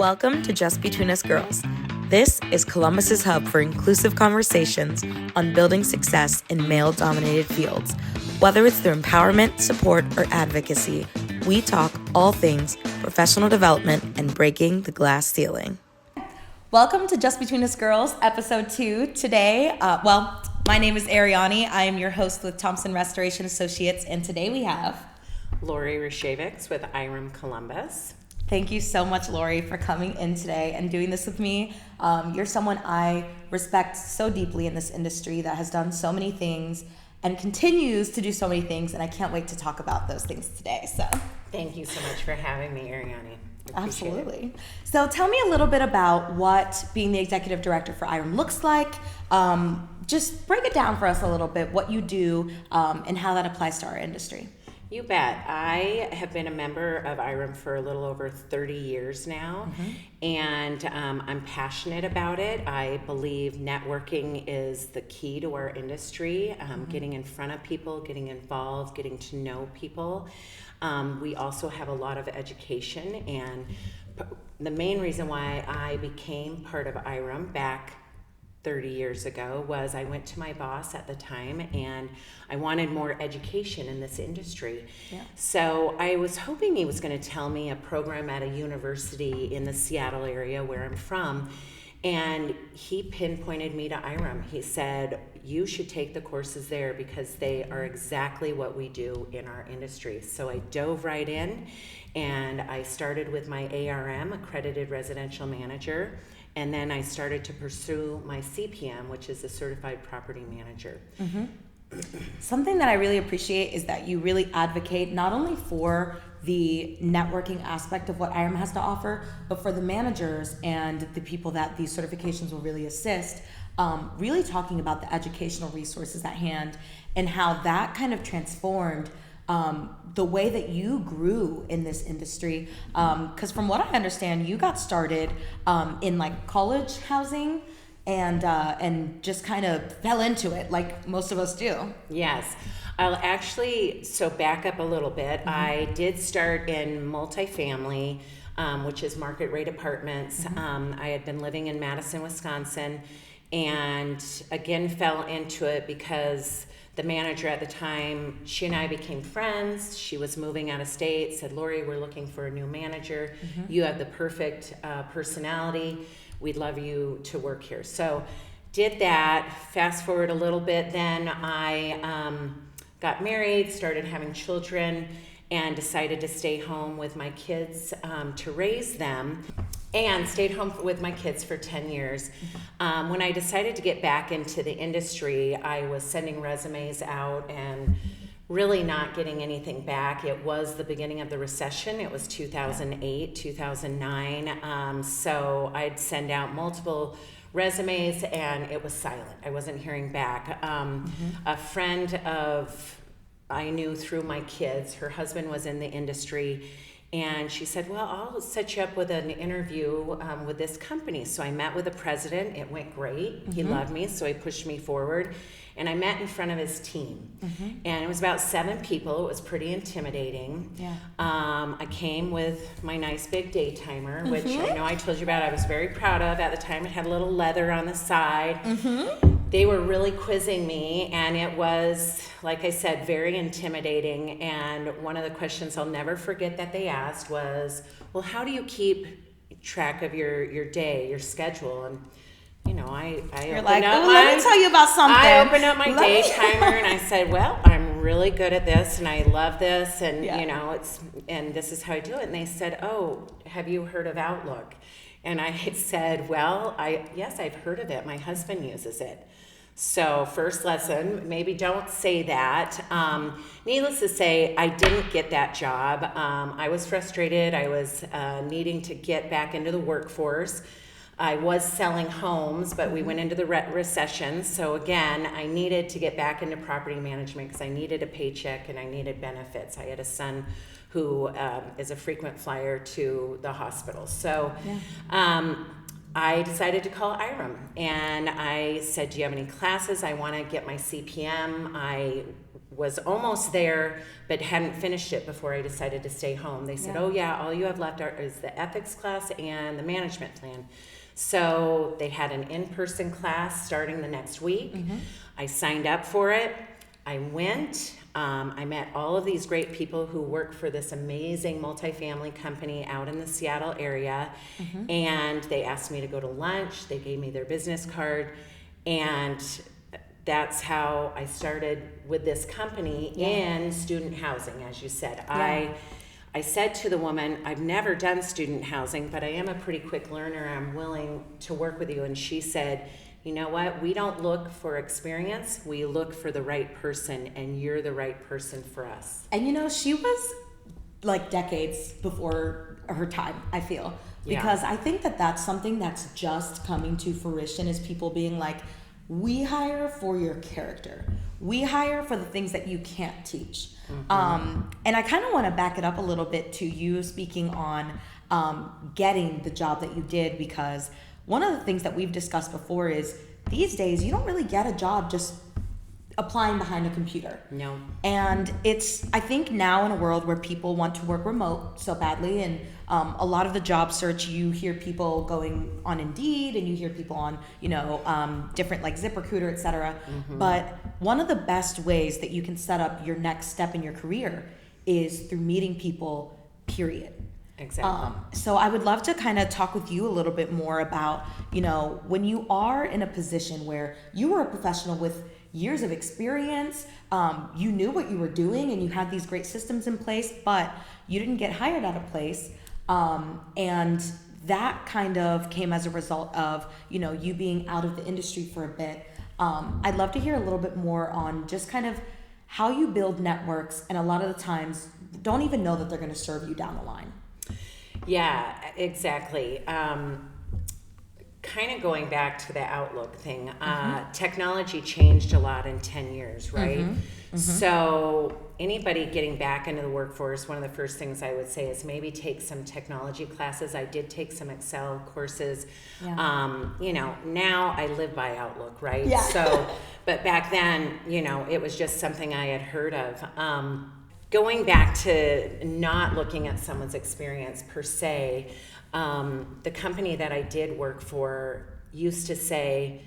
Welcome to Just Between Us Girls. This is Columbus's hub for inclusive conversations on building success in male-dominated fields. Whether it's through empowerment, support, or advocacy, we talk all things professional development and breaking the glass ceiling. Welcome to Just Between Us Girls, episode 2. Today, my name is Arianny. I am your host with Thompson Restoration Associates, and today we have Laurie Rushevics with IREM Columbus. Thank you so much, Laurie, for coming in today and doing this with me. You're someone I respect so deeply in this industry that has done so many things and continues to do so many things, and I can't wait to talk about those things today. So, thank you so much for having me, Arianny. Absolutely. So tell me a little bit about what being the executive director for IREM looks like. Just break it down for us a little bit, what you do and how that applies to our industry. You bet. I have been a member of IREM for a little over 30 years now, and I'm passionate about it. I believe networking is the key to our industry, getting in front of people, getting involved, getting to know people. We also have a lot of education, and the main reason why I became part of IREM back 30 years ago was I went to my boss at the time and I wanted more education in this industry. Yeah. So I was hoping he was going to tell me a program at a university in the Seattle area where I'm from, and he pinpointed me to IREM. He said, you should take the courses there because they are exactly what we do in our industry. So I dove right in and I started with my ARM, Accredited Residential Manager, and then I started to pursue my CPM, which is a Certified Property Manager. Something that I really appreciate is that you really advocate not only for the networking aspect of what IREM has to offer, but for the managers and the people that these certifications will really assist, really talking about the educational resources at hand and how that kind of transformed the way that you grew in this industry. Because from what I understand, you got started in like college housing and just kind of fell into it like most of us do. Yes. I'll actually, so back up a little bit. I did start in multifamily, which is market rate apartments. I had been living in Madison, Wisconsin, and again fell into it because the manager at the time, she and I became friends. She was moving out of state, said, Laurie, we're looking for a new manager. You have the perfect personality. We'd love you to work here. So did that. Fast forward a little bit, then I got married, started having children, and decided to stay home with my kids to raise them, and stayed home with my kids for 10 years. When I decided to get back into the industry, I was sending resumes out and really not getting anything back. It was the beginning of the recession. It was 2008, 2009. So I'd send out multiple resumes and it was silent. I wasn't hearing back. A friend I knew through my kids, her husband was in the industry, and she said, well, I'll set you up with an interview with this company. So I met with the president. It went great. He loved me, so he pushed me forward. And I met in front of his team. And it was about 7 people. It was pretty intimidating. Yeah. I came with my nice big day timer, which I know I told you about. I was very proud of. At the time, it had a little leather on the side. They were really quizzing me, and it was, like I said, very intimidating. And one of the questions I'll never forget that they asked was, well, how do you keep track of your day, your schedule? And you know, You're like, let me tell you about something. I opened up my day timer and I said, well, I'm really good at this and I love this, and you know, and this is how I do it. And they said, oh, have you heard of Outlook? And I said, well, yes, I've heard of it. My husband uses it. So first lesson, maybe don't say that. Needless to say, I didn't get that job. I was frustrated. I was needing to get back into the workforce. I was selling homes, but we went into the recession. So again, I needed to get back into property management because I needed a paycheck and I needed benefits. I had a son who is a frequent flyer to the hospital. So I decided to call IREM, and I said, do you have any classes? I want to get my CPM. I was almost there but hadn't finished it before I decided to stay home. They said, oh yeah, all you have left is the ethics class and the management plan. So they had an in-person class starting the next week. I signed up for it. I went. I met all of these great people who work for this amazing multifamily company out in the Seattle area. And they asked me to go to lunch. They gave me their business card. And that's how I started with this company in student housing, as you said. I said to the woman, I've never done student housing, but I am a pretty quick learner. I'm willing to work with you. And she said, you know what? We don't look for experience. We look for the right person, and you're the right person for us. And you know, she was like decades before her time, I feel. Because I think that that's something that's just coming to fruition, is people being like, we hire for your character. We hire for the things that you can't teach. And I kind of want to back it up a little bit to you speaking on getting the job that you did, because one of the things that we've discussed before is these days you don't really get a job just applying behind a computer. No. And it's, I think now in a world where people want to work remote so badly, and a lot of the job search, you hear people going on Indeed, and you hear people on, you know, different like ZipRecruiter, et cetera. But one of the best ways that you can set up your next step in your career is through meeting people, period. Exactly. So I would love to kind of talk with you a little bit more about, you know, when you are in a position where you were a professional with years of experience, you knew what you were doing and you had these great systems in place, but you didn't get hired at a place. And that kind of came as a result of, you know, you being out of the industry for a bit. I'd love to hear a little bit more on just kind of how you build networks, and a lot of the times don't even know that they're going to serve you down the line. Yeah, exactly. Kind of going back to the Outlook thing, technology changed a lot in 10 years, right? So anybody getting back into the workforce, one of the first things I would say is maybe take some technology classes. I did take some Excel courses. You know, now I live by Outlook, right? Yeah. So, but back then, you know, it was just something I had heard of. Going back to not looking at someone's experience per se, the company that I did work for used to say,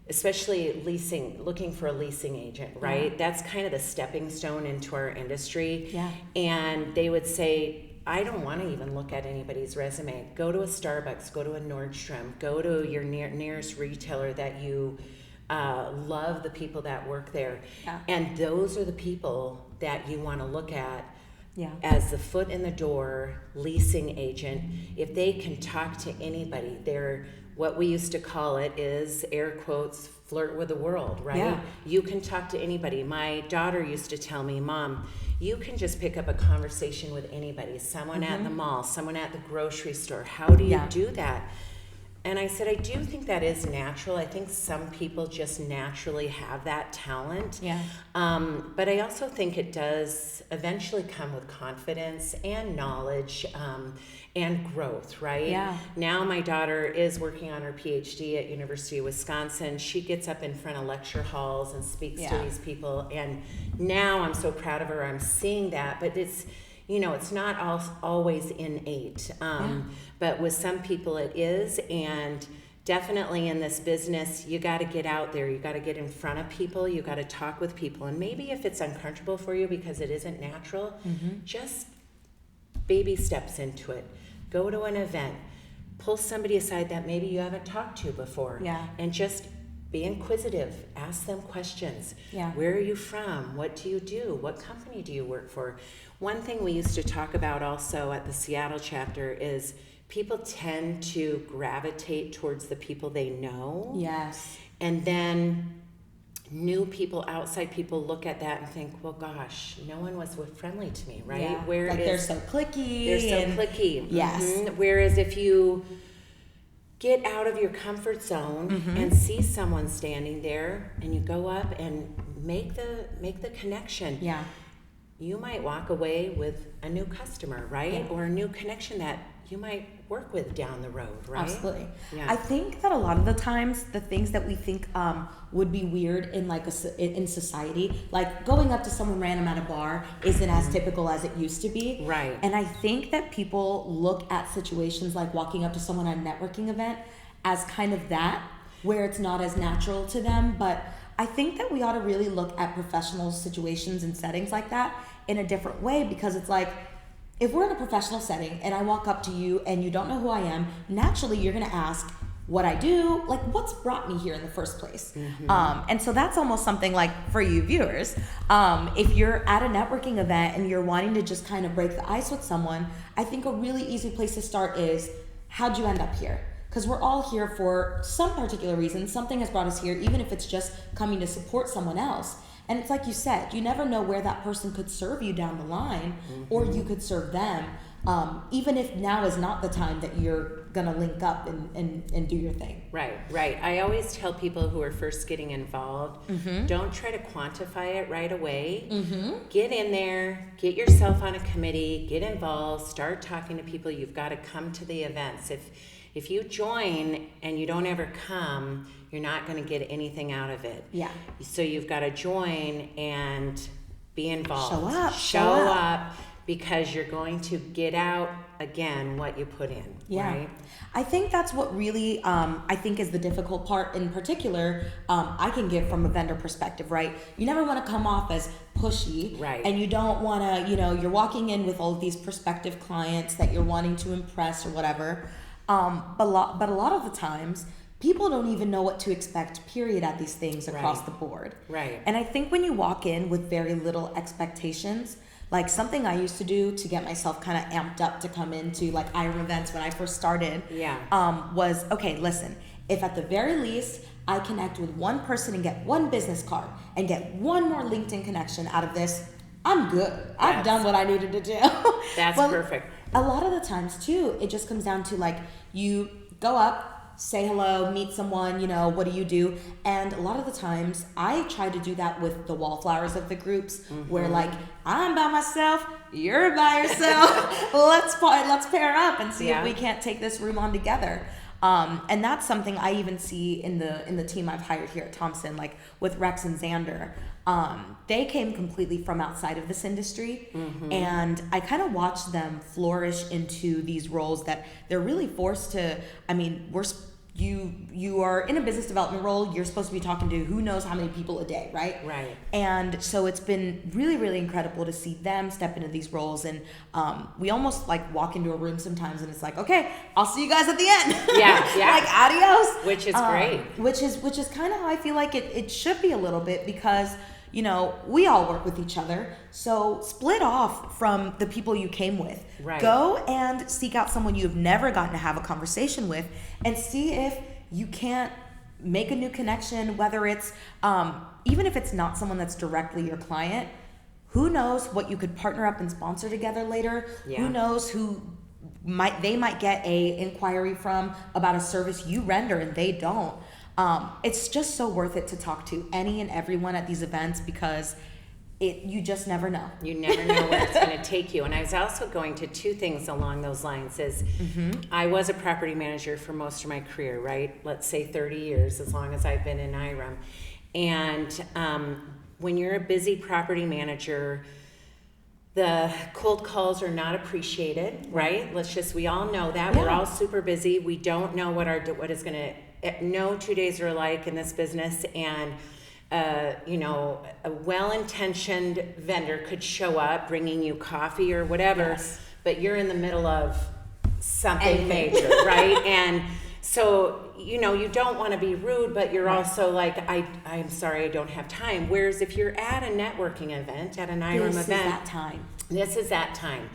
especially leasing, looking for a leasing agent, right? That's kind of the stepping stone into our industry. And they would say, I don't want to even look at anybody's resume. Go to a Starbucks, go to a Nordstrom, go to your nearest retailer that you love the people that work there. And those are the people that you want to look at as the foot in the door leasing agent. If they can talk to anybody, they're, what we used to call it is, air quotes, flirt with the world, right? You can talk to anybody. My daughter used to tell me, Mom, you can just pick up a conversation with anybody, someone at the mall, someone at the grocery store. How do you do that? And I said, I do think that is natural. I think some people just naturally have that talent. But I also think it does eventually come with confidence and knowledge and growth, right? Now my daughter is working on her PhD at University of Wisconsin. She gets up in front of lecture halls and speaks to these people. And now I'm so proud of her. I'm seeing that, but it's, you know, it's not always innate, but with some people it is, and definitely in this business, you got to get out there, you got to get in front of people, you got to talk with people, and maybe if it's uncomfortable for you because it isn't natural, just baby steps into it. Go to an event, pull somebody aside that maybe you haven't talked to before, and just be inquisitive, ask them questions. Where are you from? What do you do? What company do you work for? One thing we used to talk about also at the Seattle chapter is people tend to gravitate towards the people they know. And then new people, outside people look at that and think, well, gosh, no one was friendly to me, right? Like they're so cliquey. They're so cliquey. Whereas if you get out of your comfort zone and see someone standing there and you go up and make the connection. You might walk away with a new customer, right? Or a new connection that you might work with down the road, right? Absolutely. Yeah. I think that a lot of the times the things that we think would be weird in like in society, like going up to someone random at a bar, isn't as typical as it used to be. Right. And I think that people look at situations like walking up to someone at a networking event as kind of that, where it's not as natural to them. But I think that we ought to really look at professional situations and settings like that in a different way, because it's like, if we're in a professional setting and I walk up to you and you don't know who I am, naturally you're gonna ask what I do, like what's brought me here in the first place. And so that's almost something like for you viewers, if you're at a networking event and you're wanting to just kind of break the ice with someone, I think a really easy place to start is, how'd you end up here? Because we're all here for some particular reason. Something has brought us here, even if it's just coming to support someone else. And it's like you said, you never know where that person could serve you down the line, or you could serve them, even if now is not the time that you're gonna link up and do your thing. Right. I always tell people who are first getting involved, don't try to quantify it right away. Get in there, get yourself on a committee, get involved, start talking to people. You've got to come to the events. If you join and you don't ever come, you're not going to get anything out of it. Yeah. So you've got to join and be involved. Show up. Because you're going to get out, again, what you put in. Yeah. Right? I think that's what really, I think is the difficult part in particular, I can give from a vendor perspective, right? You never want to come off as pushy. Right. And you don't want to, you're walking in with all of these prospective clients that you're wanting to impress or whatever. But a lot of the times, people don't even know what to expect, period, at these things across the board. Right. And I think when you walk in with very little expectations, like something I used to do to get myself kind of amped up to come into like IREM events when I first started, was, okay, listen, if at the very least I connect with one person and get one business card and get one more LinkedIn connection out of this, I'm good. I've done what I needed to do. That's perfect. A lot of the times too, it just comes down to like, you go up, say hello, meet someone, what do you do? And a lot of the times I try to do that with the wallflowers of the groups, where like, I'm by myself, you're by yourself, let's pair up and see if we can't take this room on together. And that's something I even see in the team I've hired here at Thompson, like with Rex and Xander. They came completely from outside of this industry, and I kind of watched them flourish into these roles that they're really forced to. I mean, you are in a business development role. You're supposed to be talking to who knows how many people a day, right? Right. And so it's been really, really incredible to see them step into these roles. And we almost like walk into a room sometimes, and it's like, okay, I'll see you guys at the end. Yeah. Like adios. Which is great. Which is kind of how I feel like it should be a little bit, because we all work with each other. So split off from the people you came with. Right. Go and seek out someone you've never gotten to have a conversation with, and see if you can't make a new connection, whether it's, even if it's not someone that's directly your client, who knows what you could partner up and sponsor together later. Yeah. Who knows who they might get a inquiry from about a service you render and they don't. It's just so worth it to talk to any and everyone at these events, because you just never know. You never know where it's going to take you. And I was also going to two things along those lines. I was a property manager for most of my career, right? Let's say 30 years, as long as I've been in IREM. And when you're a busy property manager, the cold calls are not appreciated, right? We all know that. Yeah. We're all super busy. We don't know what is going to, no 2 days are alike in this business. And a well-intentioned vendor could show up bringing you coffee or whatever, but you're in the middle of something major, right? And so, you don't want to be rude, but you're also like, I'm sorry, I don't have time. Whereas if you're at a networking event, at an IREM event, this is that time.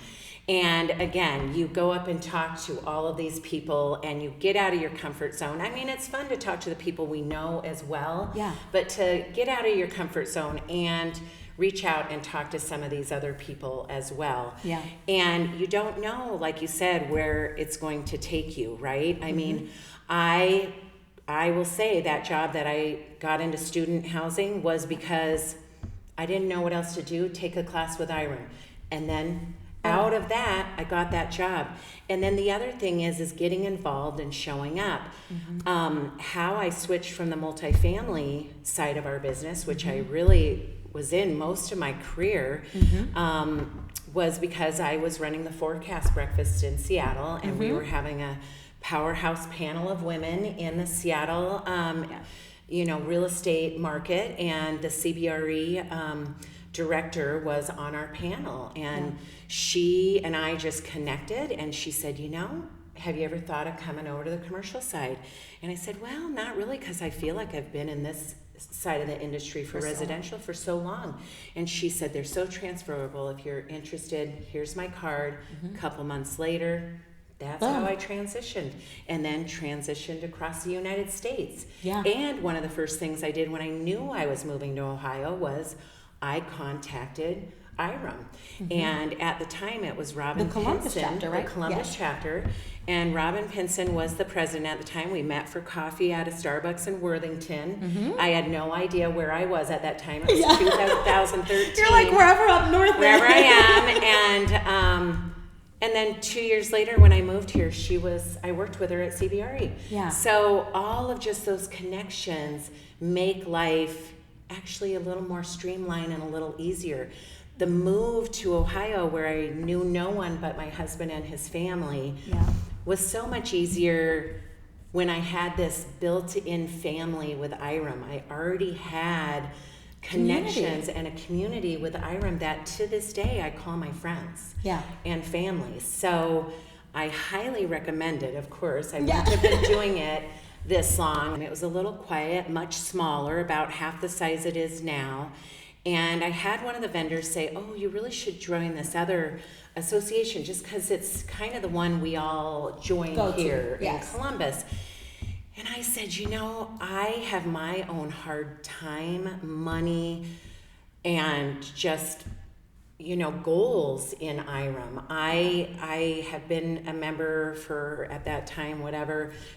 And again, you go up and talk to all of these people and you get out of your comfort zone. I mean, it's fun to talk to the people we know as well. Yeah. But to get out of your comfort zone and reach out and talk to some of these other people as well. Yeah. And you don't know, like you said, where it's going to take you, right? I mean, I will say that job that I got into student housing was because I didn't know what else to do, take a class with IREM. And then Out of that, I got that job. And then the other thing is getting involved and showing up. How I switched from the multifamily side of our business, which I really was in most of my career, was because I was running the Forecast Breakfast in Seattle, and we were having a powerhouse panel of women in the Seattle, real estate market, and the CBRE director was on our panel, and she and I just connected, and she said, have you ever thought of coming over to the commercial side? And I said, well, not really, because I feel like I've been in this side of the industry for residential for so long. And she said, they're so transferable. If you're interested, here's my card. A couple months later, that's how I transitioned, and then transitioned across the United States. And one of the first things I did when I knew I was moving to Ohio was I contacted IREM. And at the time it was Robin Columbus Pinson, chapter, right? The Columbus chapter. And Robin Pinson was the president at the time. We met for coffee at a Starbucks in Worthington. I had no idea where I was at that time. It was 2013. You're like wherever up north. Wherever I am. And then 2 years later, when I moved here, I worked with her at CBRE. So all of just those connections make life actually a little more streamlined and a little easier. The move to Ohio, where I knew no one but my husband and his family, was so much easier when I had this built-in family with IREM. I already had connections and a community with IREM that to this day I call my friends and family. So I highly recommend it, of course. I wouldn't have been doing it this long. It was a little quiet, much smaller, about half the size it is now. And I had one of the vendors say, oh, you really should join this other association just because it's kind of the one we all join here in Columbus. And I said, I have my own hard time, money, and just, goals in IREM. I have been a member for, at that time,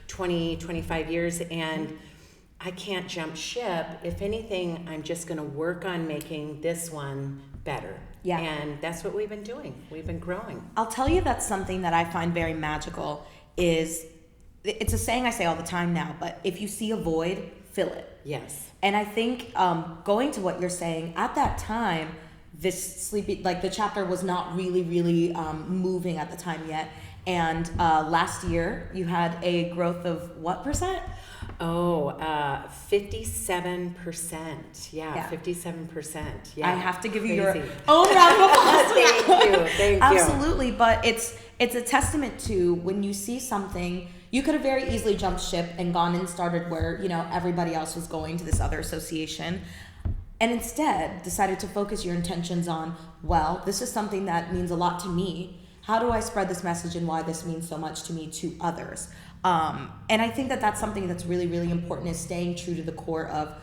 25 years, and I can't jump ship. If anything, I'm just going to work on making this one better. And that's what we've been doing. We've been growing. I'll tell you that's something that I find very magical is, it's a saying I say all the time now, but if you see a void, fill it. Yes. And I think going to what you're saying, at that time, the chapter was not really moving at the time yet. And last year, you had a growth of what percent? 57%. Yeah, 57%. Yeah. I have to give you your own round of applause. Thank you. Absolutely, but it's a testament to when you see something. You could have very easily jumped ship and gone and started where everybody else was going to this other association, and instead decided to focus your intentions on, well, this is something that means a lot to me. How do I spread this message and why this means so much to me to others? And I think that that's something that's really, really important, is staying true to the core of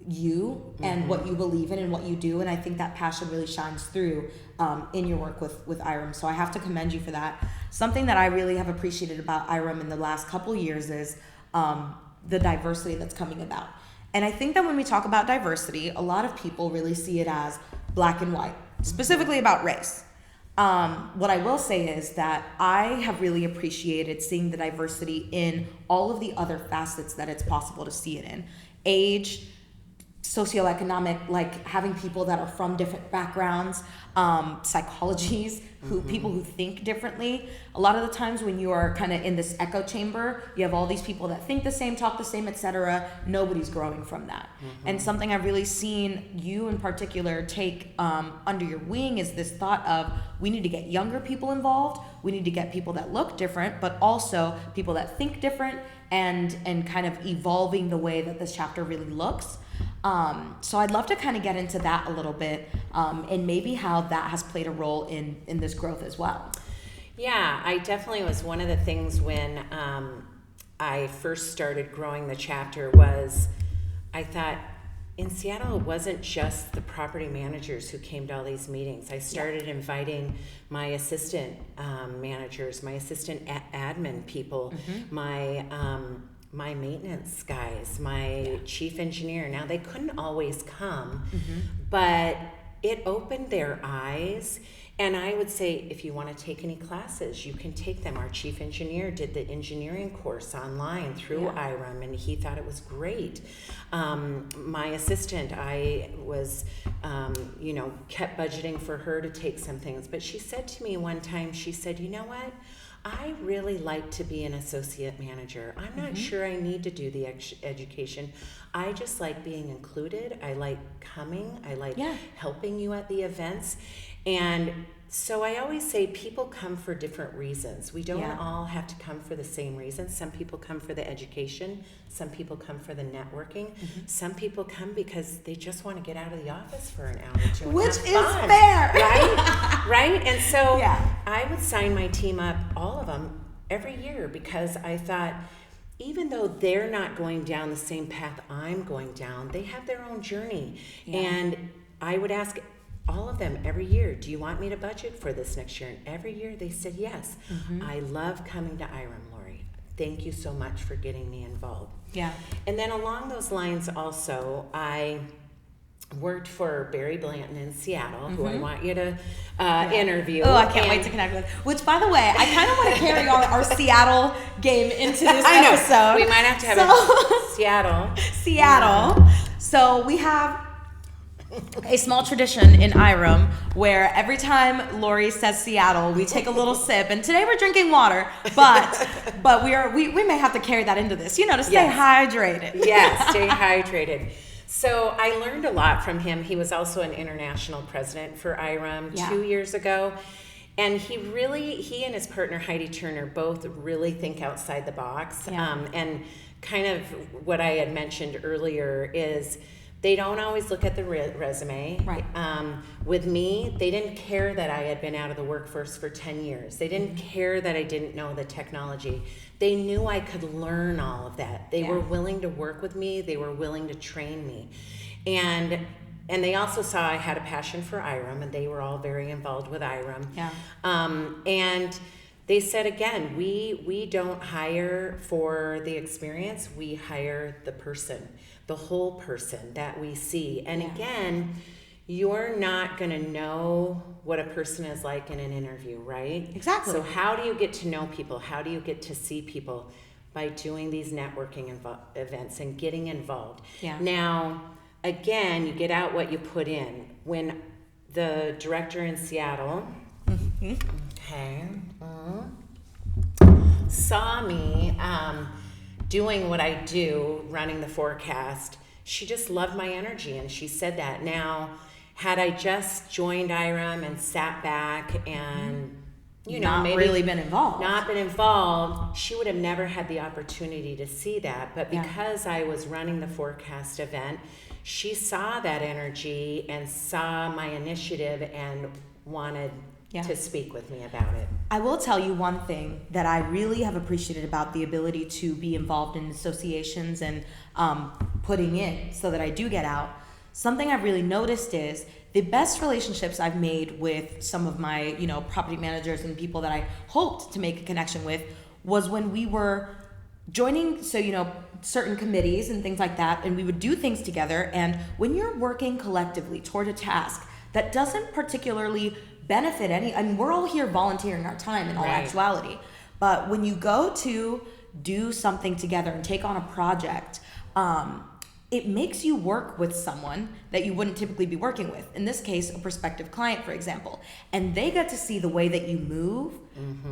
you and what you believe in and what you do. And I think that passion really shines through in your work with IREM. So I have to commend you for that. Something that I really have appreciated about IREM in the last couple years is the diversity that's coming about. And I think that when we talk about diversity, a lot of people really see it as black and white, specifically about race. What I will say is that I have really appreciated seeing the diversity in all of the other facets that it's possible to see it in. Age, socioeconomic, like having people that are from different backgrounds, psychologies, people who think differently. A lot of the times when you are kind of in this echo chamber, you have all these people that think the same, talk the same, etc. Nobody's growing from that. And something I've really seen you in particular take under your wing is this thought of, we need to get younger people involved, we need to get people that look different, but also people that think different, and kind of evolving the way that this chapter really looks. So I'd love to kind of get into that a little bit, and maybe how that has played a role in this growth as well. Yeah, I definitely was one of the things when I first started growing the chapter was I thought in Seattle it wasn't just the property managers who came to all these meetings. I started inviting my assistant managers, my assistant admin people, my maintenance guys, my chief engineer. Now, they couldn't always come, but it opened their eyes. And I would say, if you want to take any classes, you can take them. Our chief engineer did the engineering course online through IREM, and he thought it was great. My assistant, I was, kept budgeting for her to take some things. But she said to me one time, she said, you know what? I really like to be an associate manager. I'm not sure I need to do the education. I just like being included. I like coming. I like helping you at the events. And so I always say people come for different reasons. We don't all have to come for the same reasons. Some people come for the education. Some people come for the networking. Some people come because they just want to get out of the office for an hour or two. Which is fair. Right? Right? And so I would sign my team up, all of them, every year because I thought, even though they're not going down the same path I'm going down, they have their own journey. And I would ask all of them every year, do you want me to budget for this next year? And every year they said yes. I love coming to IREM, Laurie. Thank you so much for getting me involved. Yeah. And then along those lines also, I worked for Barry Blanton in Seattle, who I want you to interview. Oh, I can't wait to connect with. Which, by the way, I kind of want to carry our Seattle game into this episode. We might have to have a Seattle. So we have a small tradition in IREM where every time Laurie says Seattle, we take a little sip, and today we're drinking water, but we may have to carry that into this, to stay hydrated. Yes, stay hydrated. So I learned a lot from him. He was also an international president for IREM 2 years ago. And he and his partner Heidi Turner both really think outside the box. And kind of what I had mentioned earlier is they don't always look at the resume. Right. With me, they didn't care that I had been out of the workforce for 10 years. They didn't care that I didn't know the technology. They knew I could learn all of that. They were willing to work with me. They were willing to train me. And they also saw I had a passion for IREM, and they were all very involved with IREM. Yeah. And they said, again, we don't hire for the experience. We hire the person, the whole person that we see. And again, you're not going to know what a person is like in an interview, right? Exactly. So how do you get to know people? How do you get to see people? By doing these networking events and getting involved. Yeah. Now, again, you get out what you put in. When the director in Seattle saw me doing what I do, running the forecast, she just loved my energy, and she said that. Now, had I just joined IREM and sat back and not maybe really been involved. Not been involved, she would have never had the opportunity to see that. But because I was running the forecast event, she saw that energy and saw my initiative and wanted to speak with me about it. I will tell you one thing that I really have appreciated about the ability to be involved in associations and putting in so that I do get out. Something I've really noticed is the best relationships I've made with some of my, property managers and people that I hoped to make a connection with was when we were joining, certain committees and things like that, and we would do things together. And when you're working collectively toward a task that doesn't particularly benefit we're all here volunteering our time in all actuality. But when you go to do something together and take on a project, it makes you work with someone that you wouldn't typically be working with. In this case, a prospective client, for example. And they get to see the way that you move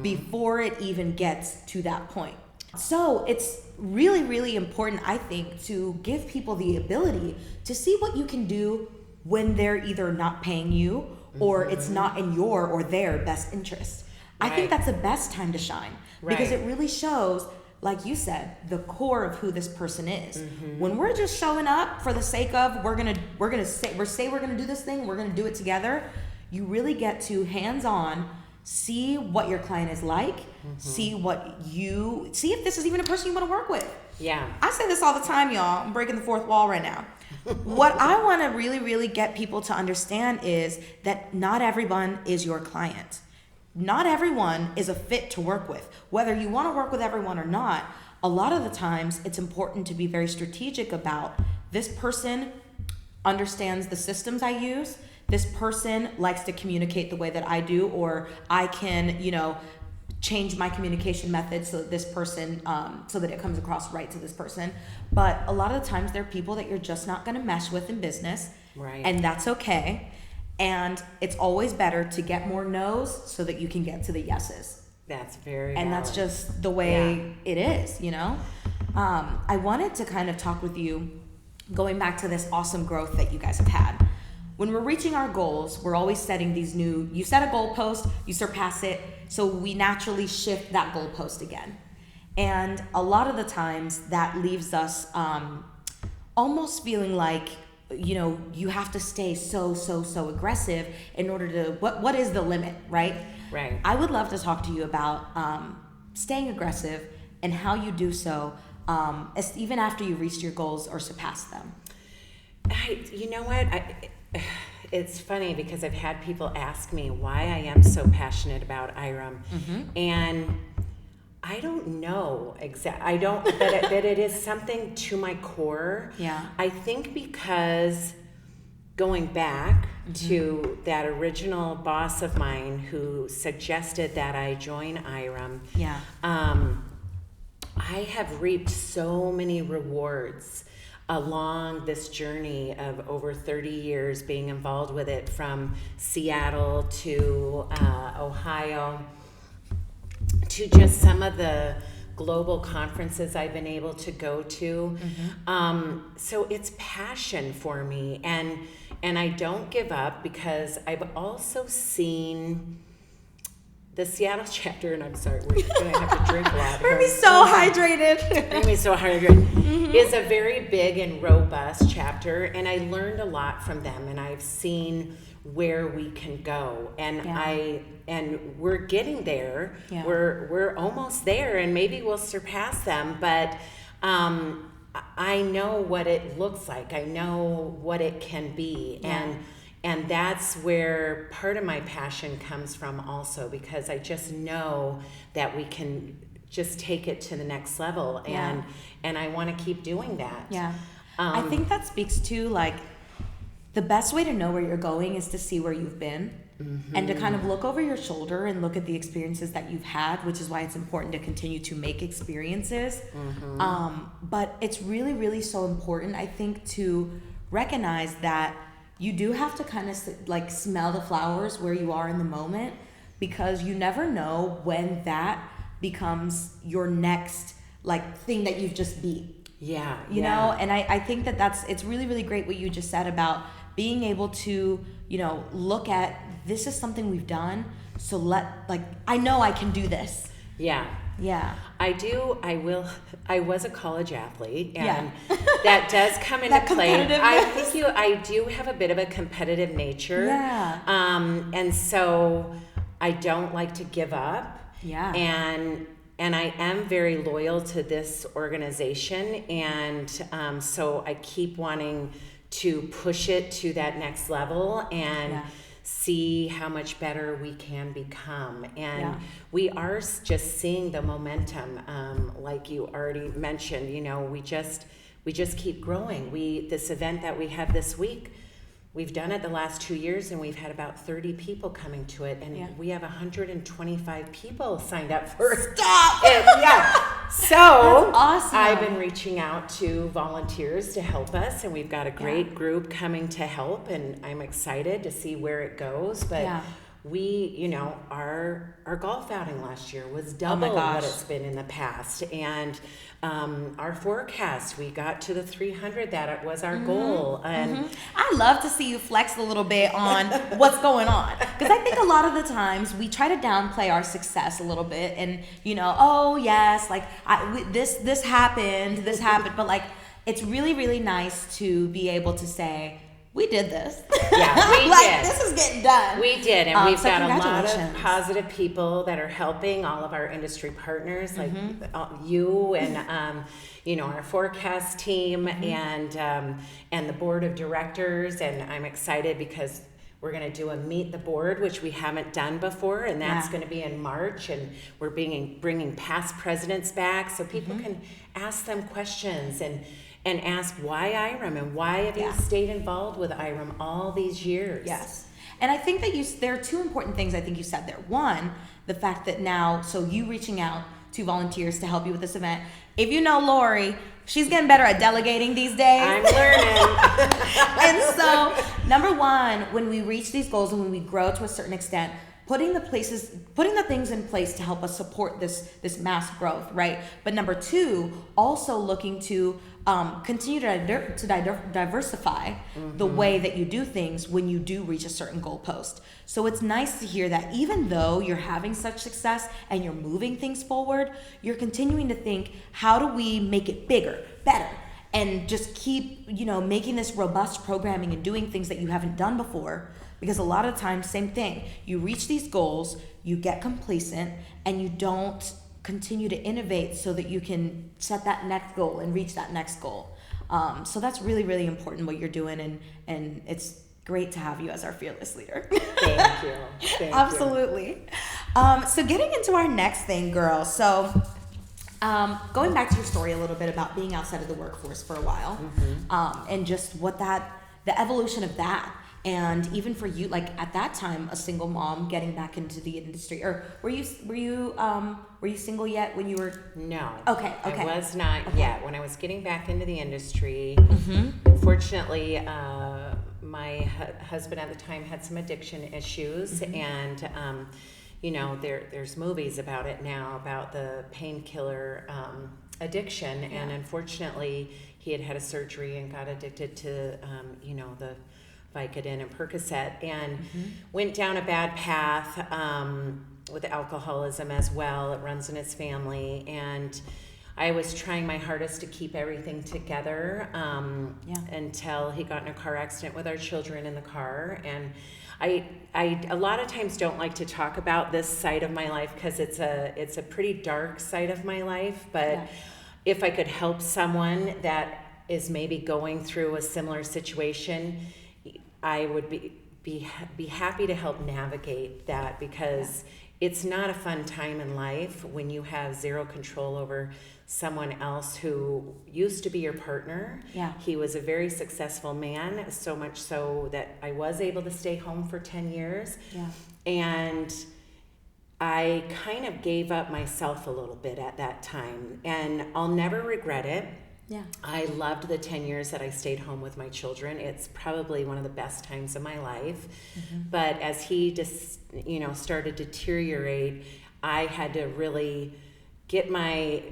before it even gets to that point. So it's really, really important, I think, to give people the ability to see what you can do when they're either not paying you or it's not in your or their best interest. I think that's the best time to shine because it really shows, like you said, the core of who this person is. When we're just showing up for the sake of we're gonna say we're gonna do this thing, we're gonna do it together, you really get to hands-on see what your client is like, see if this is even a person you want to work with. Yeah. I say this all the time, y'all. I'm breaking the fourth wall right now. What I want to really, really get people to understand is that not everyone is your client. Not everyone is a fit to work with. Whether you want to work with everyone or not, a lot of the times it's important to be very strategic about this person understands the systems I use. this person likes to communicate the way that I do, or I can, change my communication method so that this person, so that it comes across right to this person. But a lot of the times there are people that you're just not going to mesh with in business. Right. And that's okay. And it's always better to get more no's so that you can get to the yeses. That's very And valid. that's just the way it is, I wanted to kind of talk with you, going back to this awesome growth that you guys have had. When we're reaching our goals, we're always setting these new, you set a goalpost, you surpass it, so we naturally shift that goalpost again. And a lot of the times that leaves us almost feeling like, you have to stay so aggressive in order to, what is the limit, right? Right. I would love to talk to you about staying aggressive and how you do so, even after you reached your goals or surpassed them. You know what? It's funny because I've had people ask me why I am so passionate about IREM, and I don't know I don't, but it is something to my core. Yeah. I think because going back to that original boss of mine who suggested that I join IREM, Yeah. I have reaped so many rewards along this journey of over 30 years being involved with it, from Seattle to Ohio, to just some of the global conferences I've been able to go to. So it's passion for me, and I don't give up, because I've also seen the Seattle chapter, and I'm sorry, we're gonna have to drink a lot. We're gonna be so hydrated. Is a very big and robust chapter, and I learned a lot from them, and I've seen where we can go, and we're getting there. Yeah. We're almost there, and maybe we'll surpass them, but I know what it looks like. I know what it can be, and that's where part of my passion comes from also, because I just know that we can just take it to the next level, and I want to keep doing that. Yeah. I think that speaks to, like, the best way to know where you're going is to see where you've been, and to kind of look over your shoulder and look at the experiences that you've had, which is why it's important to continue to make experiences. But it's really, really so important, I think, to recognize that you do have to kind of like smell the flowers where you are in the moment, because you never know when that becomes your next like thing that you've just beat. Yeah. You know, and I think that it's really, really great what you just said about being able to, look at, this is something we've done, so I know I can do this. Yeah. Yeah. I was a college athlete, and that does come into play. I do have a bit of a competitive nature. Yeah. And so I don't like to give up. Yeah. And I am very loyal to this organization, and so I keep wanting to push it to that next level and see how much better we can become. And we are just seeing the momentum, like you already mentioned. We just keep growing. This event that we have this week, we've done it the last 2 years, and we've had about 30 people coming to it, and we have 125 people signed up for it. Stop! So that's awesome. I've been reaching out to volunteers to help us, and we've got a great group coming to help, and I'm excited to see where it goes. But we, our golf outing last year was double what it's been in the past, and our forecast, we got to the 300. That was our goal. And I love to see you flex a little bit on what's going on, because I think a lot of the times we try to downplay our success a little bit, and oh yes, like this happened, but like it's really, really nice to be able to say, we did this. Yeah, we did. This is getting done. We did, and we've got a lot of congratulations. positive people that are helping, all of our industry partners, like you and our forecast team and the board of directors. And I'm excited because we're going to do a meet the board, which we haven't done before, and that's going to be in March. And we're bringing past presidents back so people can ask them questions and ask why IREM and why have you stayed involved with IREM all these years? Yes. And I think that there are two important things I think you said there. One, the fact that now, so you reaching out to volunteers to help you with this event. If you know Laurie, she's getting better at delegating these days. I'm learning. And so, number one, when we reach these goals and when we grow to a certain extent, putting the things in place to help us support this mass growth, right? But number two, also looking to continue to diversify the way that you do things when you do reach a certain goalpost. So it's nice to hear that even though you're having such success and you're moving things forward, you're continuing to think, how do we make it bigger, better? And just keep, making this robust programming and doing things that you haven't done before. Because a lot of times, same thing, you reach these goals, you get complacent, and you don't continue to innovate so that you can set that next goal and reach that next goal. So that's really, really important what you're doing, and it's great to have you as our fearless leader. Thank you. Thank Absolutely. So getting into our next thing, girl. So going back to your story a little bit about being outside of the workforce for a while, and just the evolution of that. And even for you, like at that time, a single mom getting back into the industry, or were you single yet when you were? No. Okay. I was not yet. When I was getting back into the industry, unfortunately, my husband at the time had some addiction issues, and there's movies about it now, about the painkiller addiction, and unfortunately, he had a surgery and got addicted to the Vicodin and Percocet, and went down a bad path with alcoholism as well. It runs in his family, and I was trying my hardest to keep everything together until he got in a car accident with our children in the car. And I a lot of times don't like to talk about this side of my life because it's a pretty dark side of my life, but if I could help someone that is maybe going through a similar situation, I would be happy to help navigate that, because it's not a fun time in life when you have zero control over someone else who used to be your partner. Yeah. He was a very successful man, so much so that I was able to stay home for 10 years. Yeah. And I kind of gave up myself a little bit at that time, and I'll never regret it. Yeah. I loved the 10 years that I stayed home with my children. It's probably one of the best times of my life. But as he just, started to deteriorate, I had to really get my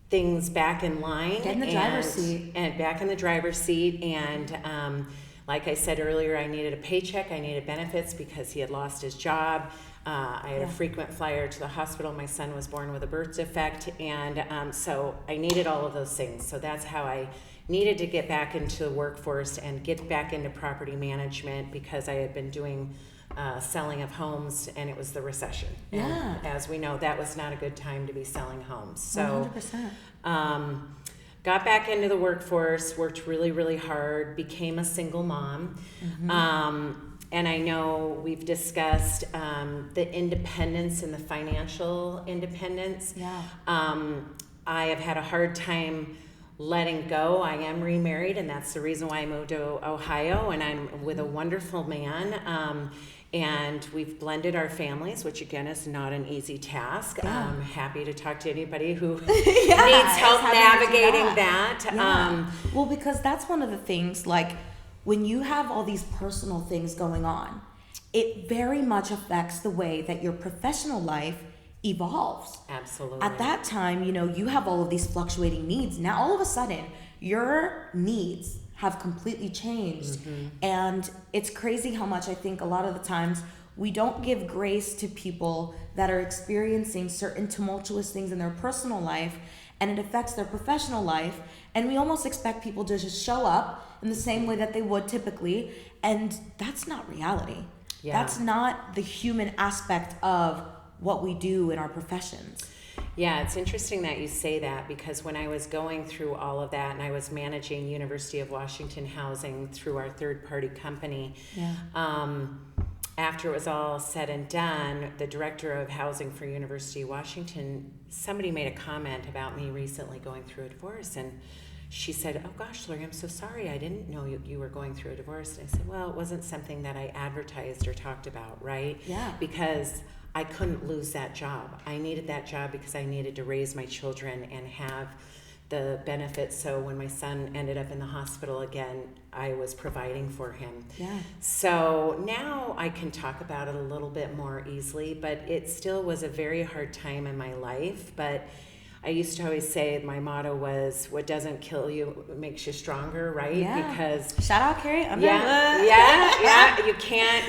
things back in line. Get in the driver's seat. And back in the driver's seat. And like I said earlier, I needed a paycheck. I needed benefits because he had lost his job. I had a frequent flyer to the hospital. My son was born with a birth defect, and so I needed all of those things. So that's how I needed to get back into the workforce and get back into property management, because I had been doing selling of homes, and it was the recession. Yeah. And as we know, that was not a good time to be selling homes. So 100%. Got back into the workforce, worked really, really hard, became a single mom. And I know we've discussed the independence and the financial independence. Yeah. I have had a hard time letting go. I am remarried, and that's the reason why I moved to Ohio, and I'm with a wonderful man. And we've blended our families, which again is not an easy task. Yeah. I'm happy to talk to anybody who needs help navigating that. Yeah. Well, because that's one of the things, like, when you have all these personal things going on, it very much affects the way that your professional life evolves. Absolutely. At that time, you have all of these fluctuating needs. Now, all of a sudden, your needs have completely changed. And it's crazy how much I think a lot of the times we don't give grace to people that are experiencing certain tumultuous things in their personal life, and it affects their professional life. And we almost expect people to just show up in the same way that they would typically. And that's not reality. Yeah. That's not the human aspect of what we do in our professions. Yeah, it's interesting that you say that, because when I was going through all of that, and I was managing University of Washington housing through our third-party company, after it was all said and done, the director of housing for University of Washington, somebody made a comment about me recently going through a divorce, and she said, "Oh gosh, Laurie, I'm so sorry. I didn't know you were going through a divorce." And I said, "Well, it wasn't something that I advertised or talked about, right? Yeah. Because I couldn't lose that job. I needed that job because I needed to raise my children and have the benefits. So when my son ended up in the hospital again, I was providing for him." Yeah. So now I can talk about it a little bit more easily, but it still was a very hard time in my life. But I used to always say my motto was, "What doesn't kill you makes you stronger," right? Yeah. Because shout out Carrie. yeah, you can't,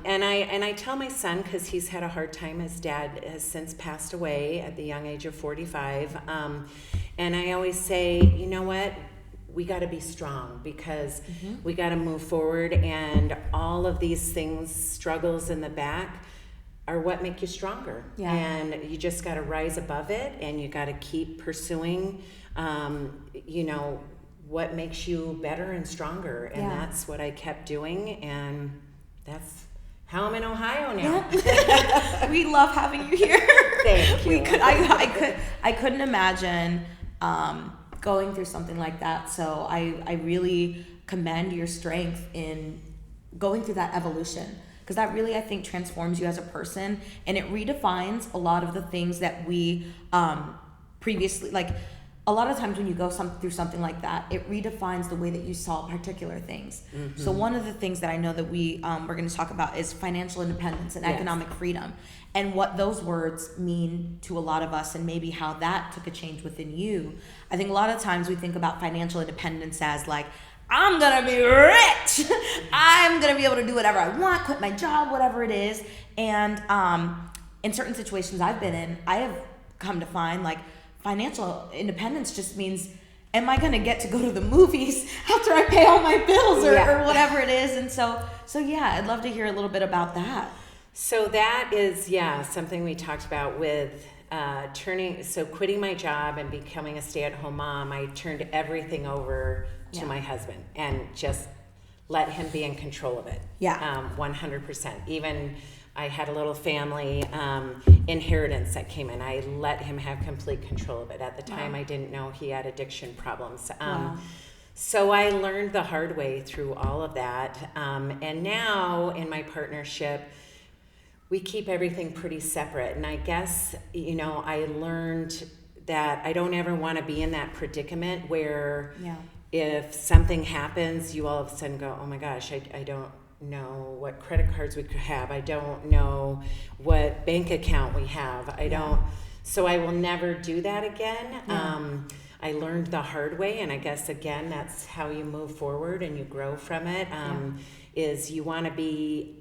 and I tell my son, because he's had a hard time. His dad has since passed away at the young age of 45, and I always say, you know what? We got to be strong, because we got to move forward, and all of these things, struggles in the back, are what make you stronger. Yeah. And you just got to rise above it, and you got to keep pursuing, what makes you better and stronger. And that's what I kept doing, and that's how I'm in Ohio now. Yeah. We love having you here. Thank you. I couldn't imagine going through something like that. So I really commend your strength in going through that evolution, because that really, I think, transforms you as a person, and it redefines a lot of the things that we previously, like, a lot of times when you go through something like that, it redefines the way that you saw particular things. So one of the things that I know that we're going to talk about is financial independence and economic freedom, and what those words mean to a lot of us, and maybe how that took a change within you. I think a lot of times we think about financial independence as like, I'm gonna be rich. I'm gonna be able to do whatever I want, quit my job, whatever it is. And in certain situations I've been in, I have come to find like financial independence just means, am I gonna get to go to the movies after I pay all my bills or whatever it is? And so yeah, I'd love to hear a little bit about that. So that is, something we talked about with quitting my job and becoming a stay-at-home mom. I turned everything over to my husband and just let him be in control of it. 100%. Even I had a little family inheritance that came in. I let him have complete control of it. At the time, I didn't know he had addiction problems. So I learned the hard way through all of that. And now in my partnership, we keep everything pretty separate. And I guess, I learned that I don't ever want to be in that predicament where if something happens, you all of a sudden go, oh my gosh, I don't know what credit cards we could have. I don't know what bank account we have. So I will never do that again. I learned the hard way, and I guess, again, that's how you move forward and you grow from it, is you want to be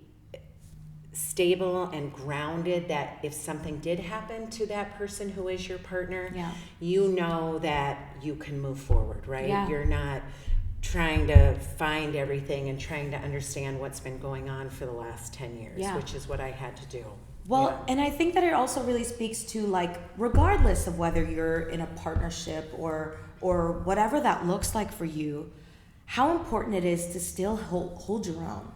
stable and grounded, that if something did happen to that person who is your partner, you know that you can move forward, right? You're not trying to find everything and trying to understand what's been going on for the last 10 years, which is what I had to do. Well, and I think that it also really speaks to, like, regardless of whether you're in a partnership or whatever that looks like for you, how important it is to still hold your own.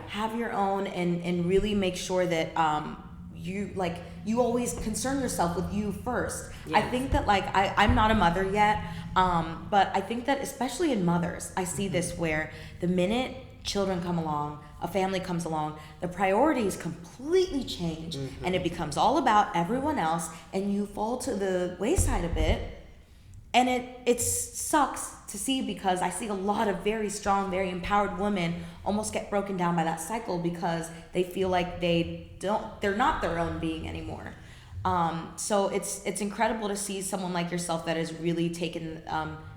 Have your own, and really make sure that you always concern yourself with you first. I think that, like, I'm not a mother yet, but I think that especially in mothers, I see this where the minute children come along, a family comes along, the priorities completely change, and it becomes all about everyone else, and you fall to the wayside a bit. And it sucks to see, because I see a lot of very strong, very empowered women almost get broken down by that cycle, because they feel like they're not their own being anymore. So it's incredible to see someone like yourself that has really taken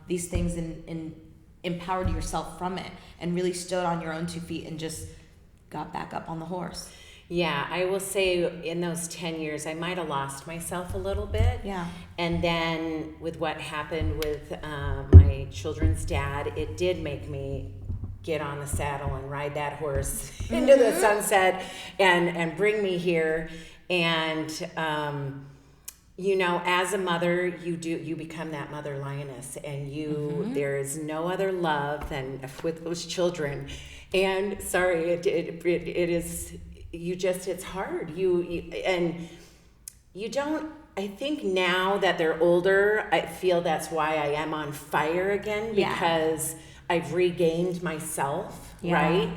these things and empowered yourself from it, and really stood on your own 2 feet and just got back up on the horse. Yeah, I will say in those 10 years, I might have lost myself a little bit. And then with what happened with my children's dad, it did make me get on the saddle and ride that horse into the sunset and bring me here. And you know, as a mother, you become that mother lioness, and there is no other love than with those children. And sorry, it is, it's hard. You don't, I think now that they're older, I feel that's why I am on fire again, because I've regained myself, right?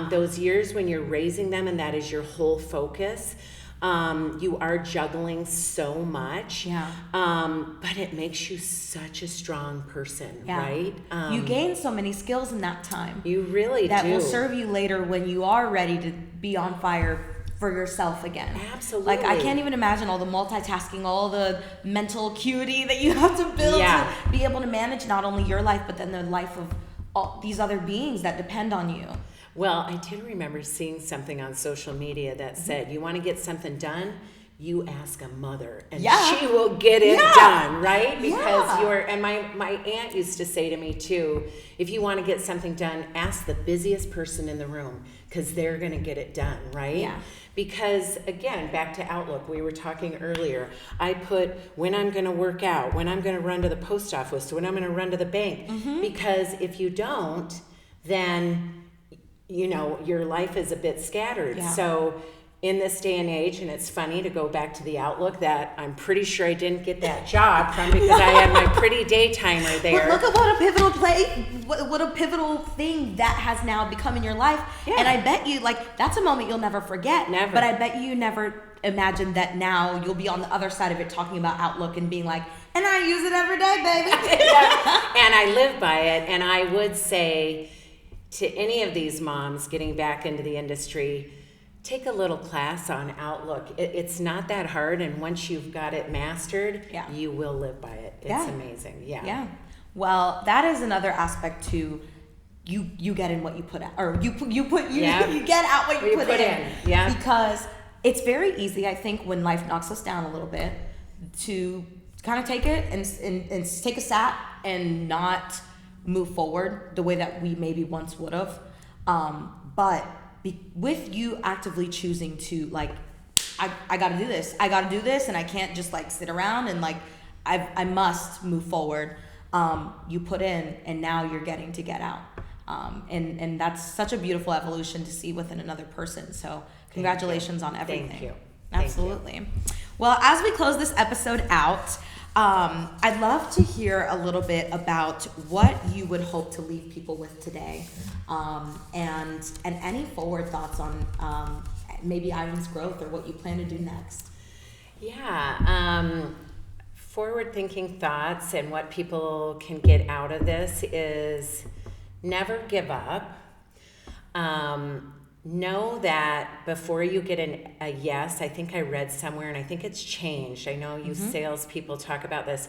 Those years when you're raising them and that is your whole focus, you are juggling so much, but it makes you such a strong person, right? You gain so many skills in that time. You really that do. Will serve you later when you are ready to be on fire for yourself again. Absolutely. Like, I can't even imagine all the multitasking, all the mental acuity that you have to build to be able to manage not only your life, but then the life of all these other beings that depend on you. Well, I did remember seeing something on social media that said, you want to get something done, you ask a mother, and she will get it done, right? Because and my aunt used to say to me too, if you want to get something done, ask the busiest person in the room, because they're going to get it done, right? Yeah. Because again, back to Outlook, we were talking earlier, I put when I'm going to work out, when I'm going to run to the post office, when I'm going to run to the bank, because if you don't, then, you know, your life is a bit scattered. So in this day and age, and it's funny to go back to the Outlook that I'm pretty sure I didn't get that job from, because I had my pretty day timer there. But look at what a pivotal thing that has now become in your life. And I bet you, like, that's a moment you'll never forget. Never. But I bet you never imagined that now you'll be on the other side of it talking about Outlook and being like, and I use it every day, baby. And I live by it. And I would say to any of these moms getting back into the industry, take a little class on Outlook. It's not that hard, and once you've got it mastered, you will live by it. It's amazing. Yeah. Well, that is another aspect to you get in what you put out, or you get out what you put in. Yeah. Because it's very easy, I think, when life knocks us down a little bit, to kind of take it and take a sat and not move forward the way that we maybe once would have. But with you actively choosing to, like, I got to do this, and I can't just like sit around and like I must move forward. You put in, and now you're getting to get out, and that's such a beautiful evolution to see within another person. So congratulations on everything. Thank you. Absolutely. Thank you. Well, as we close this episode out, I'd love to hear a little bit about what you would hope to leave people with today, and any forward thoughts on maybe IREM's growth or what you plan to do next. Yeah, forward-thinking thoughts and what people can get out of this is never give up. Know that before you get a yes, I think I read somewhere, and I think it's changed. I know you salespeople talk about this.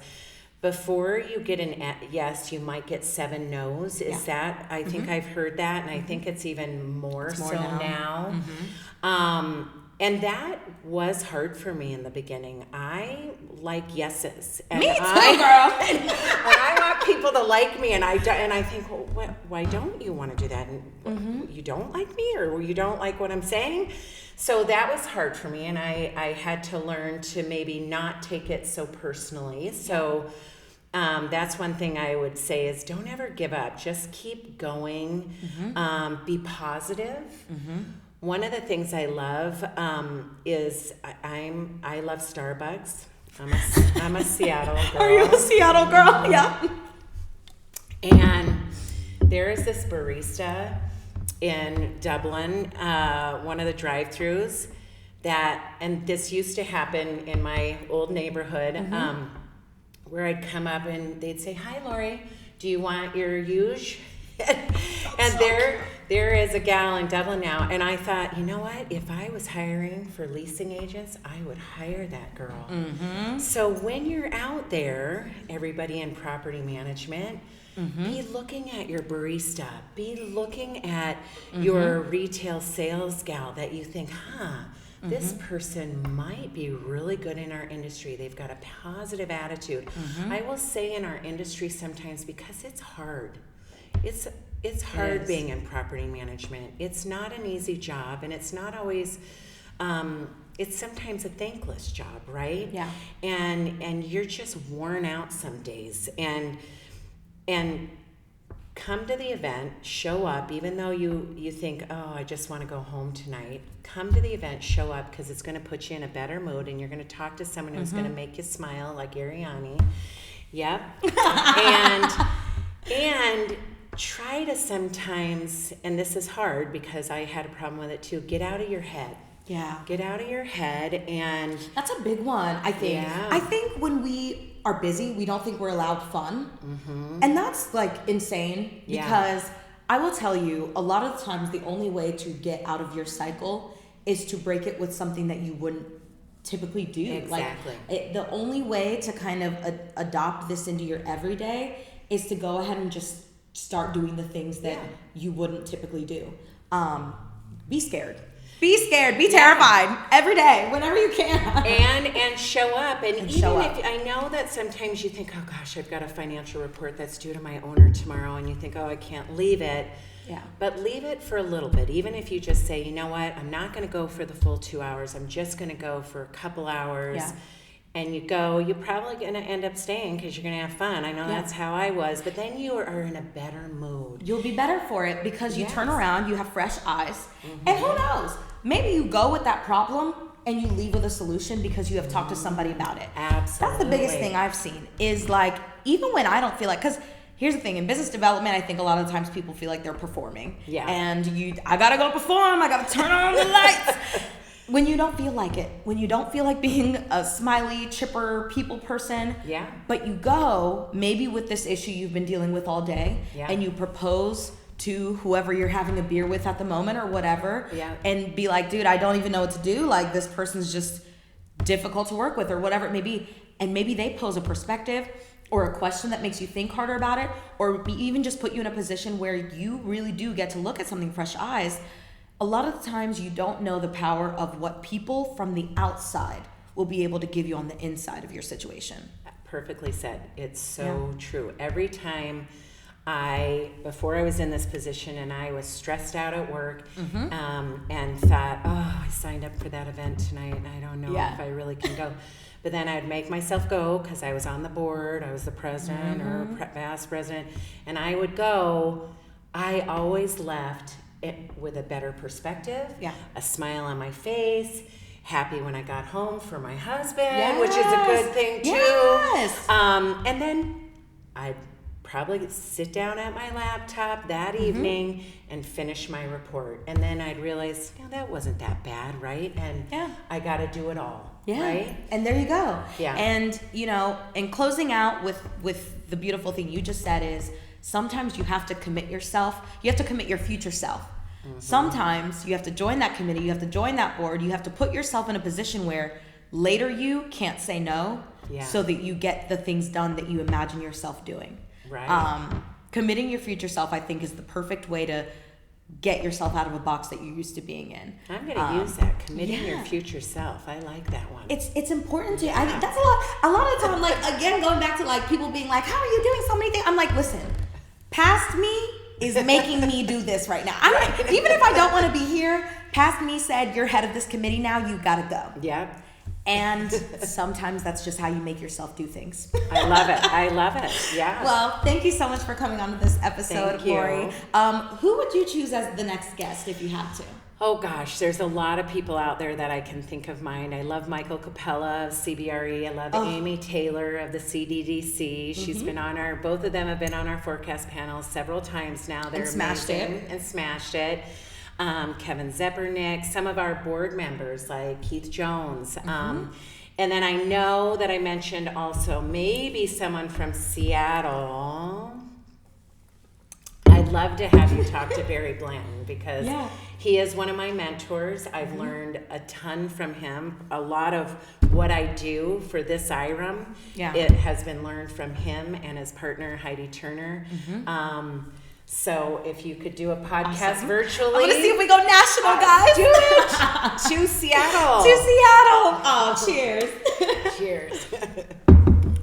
Before you get an yes, you might get 7 no's. Is that? I think I've heard that, and I think it's even more so now. And that was hard for me in the beginning. I like yeses. And me too, girl. And I want people to like me, and I think, well, why don't you want to do that? And you don't like me, or you don't like what I'm saying? So that was hard for me, and I had to learn to maybe not take it so personally. So that's one thing I would say is don't ever give up. Just keep going. Be positive. One of the things I love is I love Starbucks. I'm a Seattle girl. Are you a Seattle girl? Yeah. And there is this barista in Dublin, one of the drive-thrus and this used to happen in my old neighborhood, where I'd come up and they'd say, "Hi, Laurie, do you want your huge?" And there is a gal in Dublin now, and I thought, you know what? If I was hiring for leasing agents, I would hire that girl. So when you're out there, everybody in property management, be looking at your barista, be looking at your retail sales gal that you think, this person might be really good in our industry. They've got a positive attitude. I will say in our industry sometimes, because it's hard. It's hard being in property management. It's not an easy job, and it's not always it's sometimes a thankless job, right? Yeah. And you're just worn out some days, and come to the event, show up, even though you think, oh, I just want to go home tonight. Come to the event, show up, because it's going to put you in a better mood, and you're going to talk to someone who's going to make you smile, like Arianny. Yep. and try to sometimes, and this is hard because I had a problem with it too, get out of your head. Yeah. Get out of your head, and that's a big one, I think. Yeah. I think when we are busy, we don't think we're allowed fun. And that's like insane, because I will tell you, a lot of the times the only way to get out of your cycle is to break it with something that you wouldn't typically do. Exactly. Like the only way to kind of adopt this into your everyday is to go ahead and just start doing the things that you wouldn't typically do. Be scared. Be scared. Be terrified every day, whenever you can. And show up. And even show up. if I know that sometimes you think, oh gosh, I've got a financial report that's due to my owner tomorrow, and you think, oh, I can't leave it. Yeah. But leave it for a little bit. Even if you just say, you know what, I'm not going to go for the full 2 hours. I'm just going to go for a couple hours. Yeah. And you go, you're probably going to end up staying because you're going to have fun. I know that's how I was. But then you are in a better mood. You'll be better for it because you turn around, you have fresh eyes. And who knows? Maybe you go with that problem and you leave with a solution because you have talked to somebody about it. Absolutely. That's the biggest thing I've seen is like, even when I don't feel like, because here's the thing, in business development, I think a lot of times people feel like they're performing. Yeah. And I gotta go perform, I gotta turn on the lights. When you don't feel like it, when you don't feel like being a smiley, chipper people person, but you go maybe with this issue you've been dealing with all day, and you propose to whoever you're having a beer with at the moment or whatever, and be like, dude, I don't even know what to do. Like, this person's just difficult to work with or whatever it may be. And maybe they pose a perspective or a question that makes you think harder about it, or even just put you in a position where you really do get to look at something fresh eyes. A lot of the times you don't know the power of what people from the outside will be able to give you on the inside of your situation. Perfectly said. It's so true. Every time before I was in this position and I was stressed out at work, and thought, oh, I signed up for that event tonight and I don't know if I really can go. But then I'd make myself go because I was on the board, I was the president or past president, and I would go. I always left with a better perspective, a smile on my face, happy when I got home for my husband, which is a good thing too. And then I'd probably sit down at my laptop that evening and finish my report. And then I'd realize, that wasn't that bad, right? And I got to do it all, right? And there you go. Yeah. And, in closing out with the beautiful thing you just said is, sometimes you have to commit yourself. You have to commit your future self. Sometimes you have to join that committee. You have to join that board. You have to put yourself in a position where later you can't say no, so that you get the things done that you imagine yourself doing. Right. Committing your future self, I think, is the perfect way to get yourself out of a box that you're used to being in. I'm going to use that. Committing your future self. I like that one. It's important to. I think that's a lot of the time. Like, again, going back to like people being like, "How are you doing so many things?" I'm like, listen, past me is making me do this right now. Even if I don't want to be here, past me said, "You're head of this committee now. You got to go." Yeah. And sometimes that's just how you make yourself do things. I love it. Yeah. Well, thank you so much for coming on to this episode, Laurie. Who would you choose as the next guest if you had to? Oh gosh, there's a lot of people out there that I can think of mine. I love Michael Capella of CBRE. I love Amy Taylor of the CDDC. She's been on both of them have been on our forecast panels several times now. They're amazing. And smashed it. Kevin Zeppernick, some of our board members like Keith Jones. And then I know that I mentioned also maybe someone from Seattle. I'd love to have you talk to Barry Blanton because he is one of my mentors. I've learned a ton from him. A lot of what I do for this IREM, it has been learned from him and his partner, Heidi Turner. So if you could do a podcast virtually. I want to see if we go national, guys. Do it. To Seattle. To Seattle. Oh, cheers. Cheers.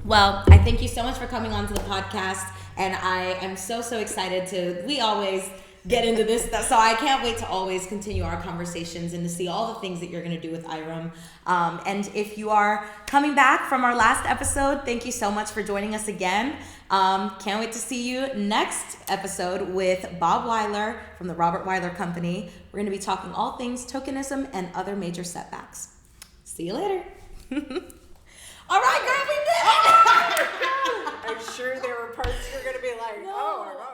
Well, I thank you so much for coming on to the podcast. And I am so excited we always get into this stuff. So I can't wait to always continue our conversations and to see all the things that you're going to do with IREM. And if you are coming back from our last episode, thank you so much for joining us again. Can't wait to see you next episode with Bob Weiler from the Robert Weiler Company. We're going to be talking all things tokenism and other major setbacks. See you later. All right, girl, we did it. I'm sure there were parts you're going to be like, oh.